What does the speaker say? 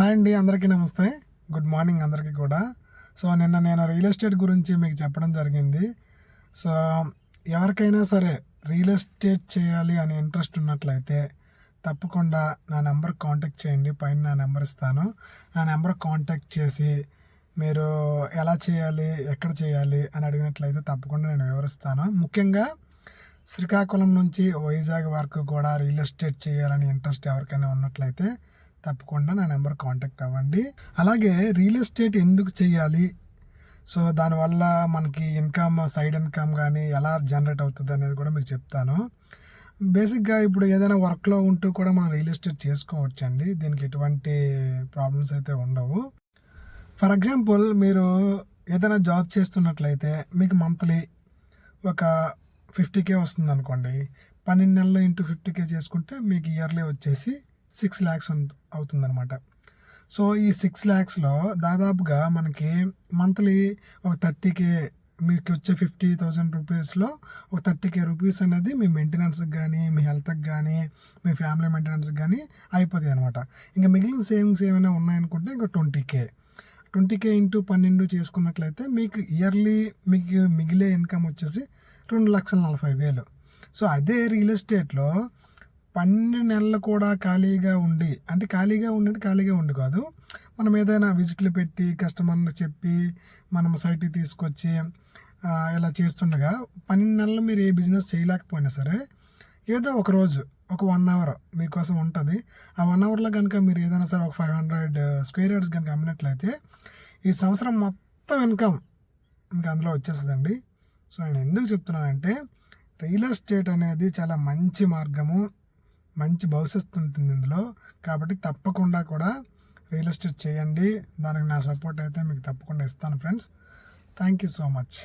Hi అండి, అందరికీ నమస్తే. గుడ్ మార్నింగ్ అందరికీ కూడా. సో నిన్న నేను రియల్ ఎస్టేట్ గురించి మీకు చెప్పడం జరిగింది. సో ఎవరికైనా సరే రియల్ ఎస్టేట్ చేయాలి అనే ఇంట్రెస్ట్ ఉన్నట్లయితే తప్పకుండా నా నెంబర్కి కాంటాక్ట్ చేయండి. పైన నా నెంబర్ ఇస్తాను. నా నెంబర్కి కాంటాక్ట్ చేసి మీరు ఎలా చేయాలి, ఎక్కడ చేయాలి అని అడిగినట్లయితే తప్పకుండా నేను వివరిస్తాను. ముఖ్యంగా శ్రీకాకుళం నుంచి వైజాగ్ వరకు కూడా రియల్ ఎస్టేట్ చేయాలని ఇంట్రెస్ట్ ఎవరికైనా ఉన్నట్లయితే తప్పకుండా నా నెంబర్ కాంటాక్ట్ అవ్వండి. అలాగే రియల్ ఎస్టేట్ ఎందుకు చేయాలి, సో దానివల్ల మనకి ఇన్కమ్, సైడ్ ఇన్కమ్ కానీ ఎలా జనరేట్ అవుతుంది అనేది కూడా మీకు చెప్తాను. బేసిక్గా ఇప్పుడు ఏదైనా వర్క్లో ఉంటూ కూడా మనం రియల్ ఎస్టేట్ చేసుకోవచ్చండి. దీనికి ఎటువంటి ప్రాబ్లమ్స్ అయితే ఉండవు. ఫర్ ఎగ్జాంపుల్, మీరు ఏదైనా జాబ్ చేస్తున్నట్లయితే మీకు మంత్లీ ఒక 50K వస్తుంది అనుకోండి. 12 నెలలు ఇంటూ 50K చేసుకుంటే మీకు ఇయర్లీ వచ్చేసి 6 lakhs అవుతుందన్నమాట. సో ఈ 6 lakhsలో దాదాపుగా మనకి మంత్లీ ఒక 30K, మీకు వచ్చే 50,000 రూపీస్లో ఒక 30K రూపీస్ అనేది మీ మెయింటెనెన్స్కి కానీ, మీ హెల్త్కి కానీ, మీ ఫ్యామిలీ మెయింటెనెన్స్కి కానీ అయిపోతాయి అనమాట. ఇంకా మిగిలిన సేవింగ్స్ ఏమైనా ఉన్నాయనుకుంటే ఇంకా 20K ఇంటూ 12 చేసుకున్నట్లయితే మీకు ఇయర్లీ మీకు మిగిలే ఇన్కమ్ వచ్చేసి 2,40,000. సో అదే రియల్ ఎస్టేట్లో 12 నెలలు కూడా ఖాళీగా ఉండి, అంటే ఖాళీగా ఉండి కాదు, మనం ఏదైనా విజిట్లు పెట్టి కస్టమర్ని చెప్పి మనం సైట్కి తీసుకొచ్చి ఇలా చేస్తుండగా 12 నెలలు మీరు ఏ బిజినెస్ చేయలేకపోయినా సరే ఏదో ఒక రోజు ఒక 1 hour మీకోసం ఉంటుంది. ఆ 1 hourలో కనుక మీరు ఏదైనా సరే ఒక 500 స్క్వేర్ యార్డ్స్ కనుక అమ్మినట్లయితే ఈ సంవత్సరం మొత్తం ఇన్కమ్ మీకు అందులో వచ్చేస్తుందండి. సో నేను ఎందుకు చెప్తున్నానంటే రియల్ ఎస్టేట్ అనేది చాలా మంచి మార్గము, మంచి భవిష్యత్తు ఉంటుంది ఇందులో. కాబట్టి తప్పకుండా కూడా రియల్ ఎస్టేట్ చేయండి. దానికి నా సపోర్ట్ అయితే మీకు తప్పకుండా ఇస్తాను friends. Thank you so much.